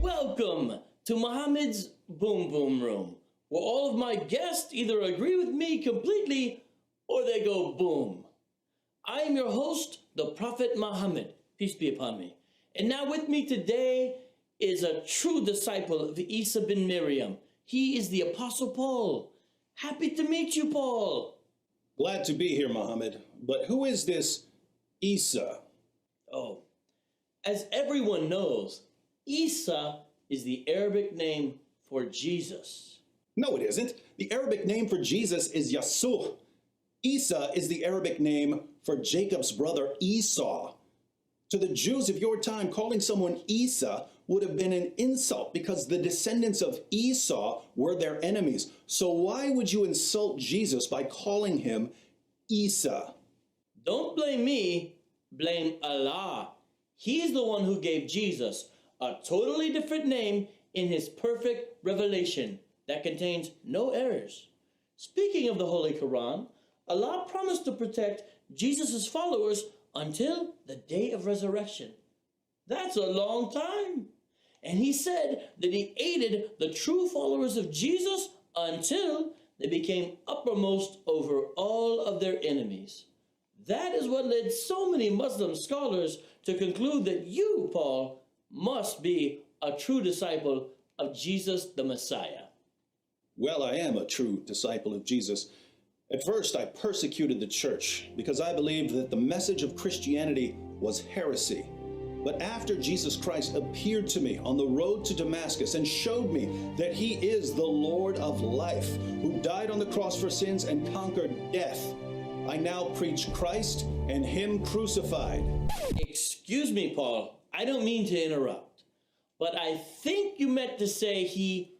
Welcome to Muhammad's Boom Boom Room, where all of my guests either agree with me completely or they go boom. I am your host, the Prophet Muhammad, peace be upon me. And now with me today is a true disciple of Isa bin Miriam. He is the Apostle Paul. Happy to meet you, Paul. Glad to be here, Muhammad. But who is this Isa? Oh, as everyone knows, Isa is the Arabic name for Jesus. No, it isn't. The Arabic name for Jesus is Yasuh. Isa is the Arabic name for Jacob's brother Esau. To the Jews of your time, calling someone Isa would have been an insult because the descendants of Esau were their enemies. So why would you insult Jesus by calling him Isa? Don't blame me, blame Allah. He's the one who gave Jesus a totally different name in his perfect revelation that contains no errors. Speaking of the Holy Quran, Allah promised to protect Jesus' followers until the day of resurrection. That's a long time. And he said that he aided the true followers of Jesus until they became uppermost over all of their enemies. That is what led so many Muslim scholars to conclude that you, Paul, must be a true disciple of Jesus the Messiah. Well, I am a true disciple of Jesus. At first, I persecuted the church because I believed that the message of Christianity was heresy. But after Jesus Christ appeared to me on the road to Damascus and showed me that he is the Lord of life, who died on the cross for sins and conquered death, I now preach Christ and him crucified. Excuse me, Paul. I don't mean to interrupt, but I think you meant to say he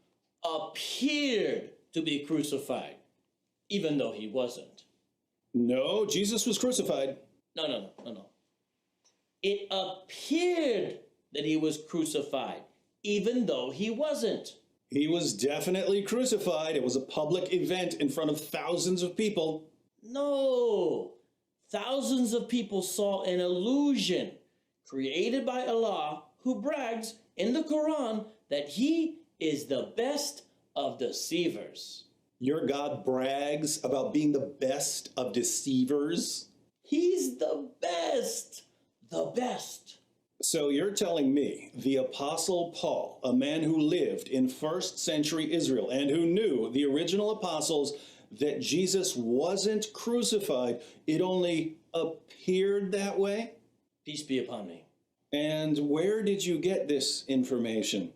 appeared to be crucified, even though he wasn't. No, Jesus was crucified. No. It appeared that he was crucified, even though he wasn't. He was definitely crucified. It was a public event in front of thousands of people. No, thousands of people saw an illusion created by Allah, who brags in the Quran that he is the best of deceivers. Your God brags about being the best of deceivers? He's the best. The best. So you're telling me the Apostle Paul, a man who lived in first century Israel and who knew the original apostles, that Jesus wasn't crucified, it only appeared that way? Peace be upon me. And where did you get this information?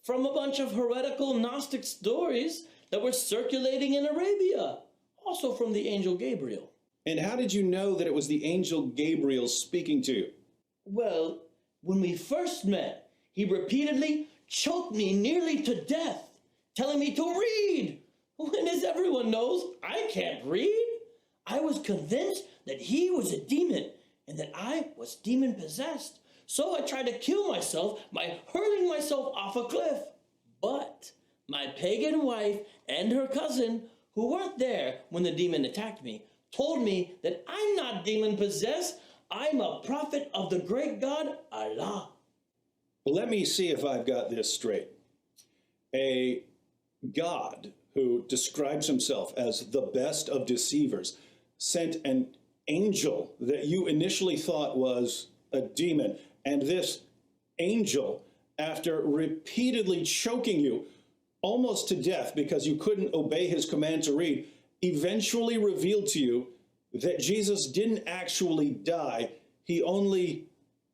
From a bunch of heretical Gnostic stories that were circulating in Arabia, also from the angel Gabriel. And how did you know that it was the angel Gabriel speaking to you? Well, when we first met, he repeatedly choked me nearly to death, telling me to read. When, as everyone knows, I can't read. I was convinced that he was a demon and that I was demon-possessed. So I tried to kill myself by hurling myself off a cliff. But my pagan wife and her cousin, who weren't there when the demon attacked me, told me that I'm not demon-possessed. I'm a prophet of the great God, Allah. Let me see if I've got this straight. A God who describes himself as the best of deceivers sent an angel that you initially thought was a demon. And this angel, after repeatedly choking you almost to death because you couldn't obey his command to read, eventually revealed to you that Jesus didn't actually die. He only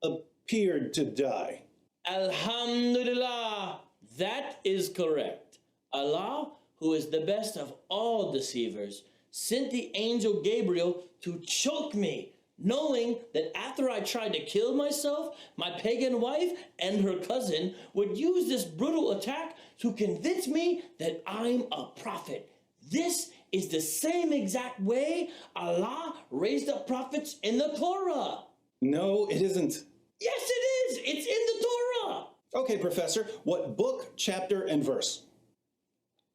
appeared to die. Alhamdulillah, that is correct. Allah, who is the best of all deceivers, sent the angel Gabriel to choke me, knowing that after I tried to kill myself, my pagan wife and her cousin would use this brutal attack to convince me that I'm a prophet. This is the same exact way Allah raised up prophets in the Torah. No, it isn't. Yes, it is. It's in the Torah. Okay, Professor, what book, chapter, and verse?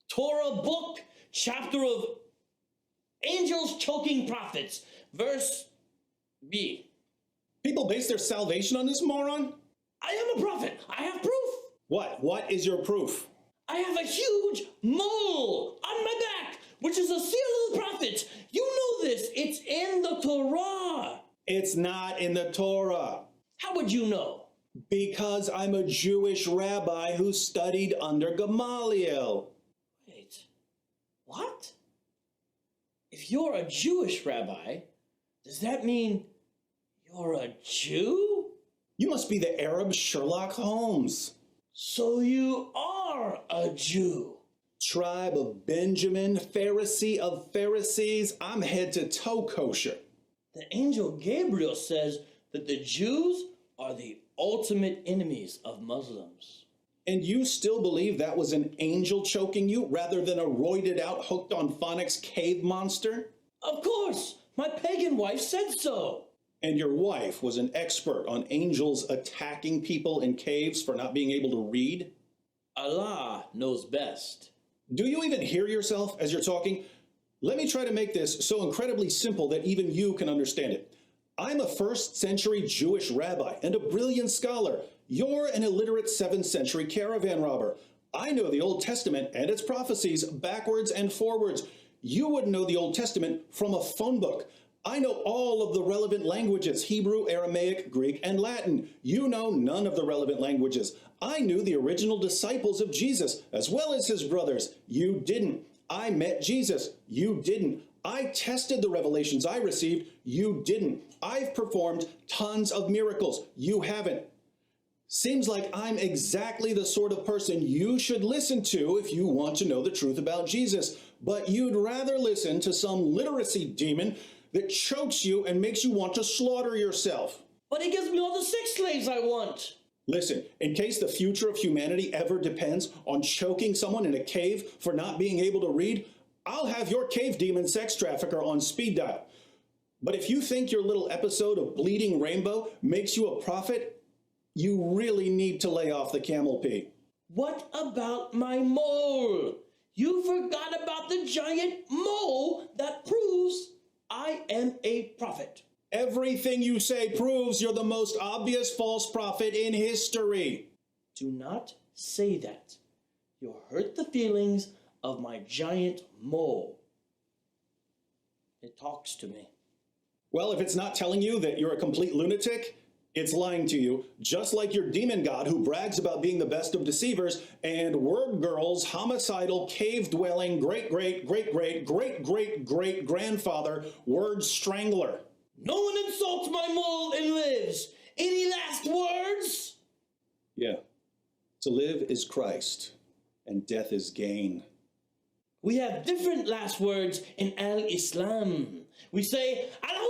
Torah book, chapter of... Angels choking prophets. Verse B. People base their salvation on this, moron? I am a prophet. I have proof. What? What is your proof? I have a huge mole on my back, which is a seal of the prophet. You know this. It's in the Torah. It's not in the Torah. How would you know? Because I'm a Jewish rabbi who studied under Gamaliel. Wait. What? If you're a Jewish rabbi, does that mean you're a Jew? You must be the Arab Sherlock Holmes. So you are a Jew. Tribe of Benjamin, Pharisee of Pharisees, I'm head to toe kosher. The angel Gabriel says that the Jews are the ultimate enemies of Muslims. And you still believe that was an angel choking you rather than a roided out, hooked on phonics cave monster? Of course, my pagan wife said so. And your wife was an expert on angels attacking people in caves for not being able to read? Allah knows best. Do you even hear yourself as you're talking? Let me try to make this so incredibly simple that even you can understand it. I'm a 1st century Jewish rabbi and a brilliant scholar. You're an illiterate 7th century caravan robber. I know the Old Testament and its prophecies backwards and forwards. You wouldn't know the Old Testament from a phone book. I know all of the relevant languages, Hebrew, Aramaic, Greek, and Latin. You know none of the relevant languages. I knew the original disciples of Jesus, as well as his brothers. You didn't. I met Jesus. You didn't. I tested the revelations I received. You didn't. I've performed tons of miracles. You haven't. Seems like I'm exactly the sort of person you should listen to if you want to know the truth about Jesus. But you'd rather listen to some literacy demon that chokes you and makes you want to slaughter yourself. But he gives me all the sex slaves I want. Listen, in case the future of humanity ever depends on choking someone in a cave for not being able to read, I'll have your cave demon sex trafficker on speed dial. But if you think your little episode of Bleeding Rainbow makes you a prophet, you really need to lay off the camel pee. What about my mole? You forgot about the giant mole that proves I am a prophet. Everything you say proves you're the most obvious false prophet in history. Do not say that. You'll hurt the feelings of my giant mole. It talks to me. Well, if it's not telling you that you're a complete lunatic, it's lying to you, just like your demon god who brags about being the best of deceivers and word girl's homicidal, cave-dwelling, great-great-great-great-great-great-grandfather word strangler. No one insults my mole and lives. Any last words? Yeah. To live is Christ, and death is gain. We have different last words in Al-Islam. We say, Allahu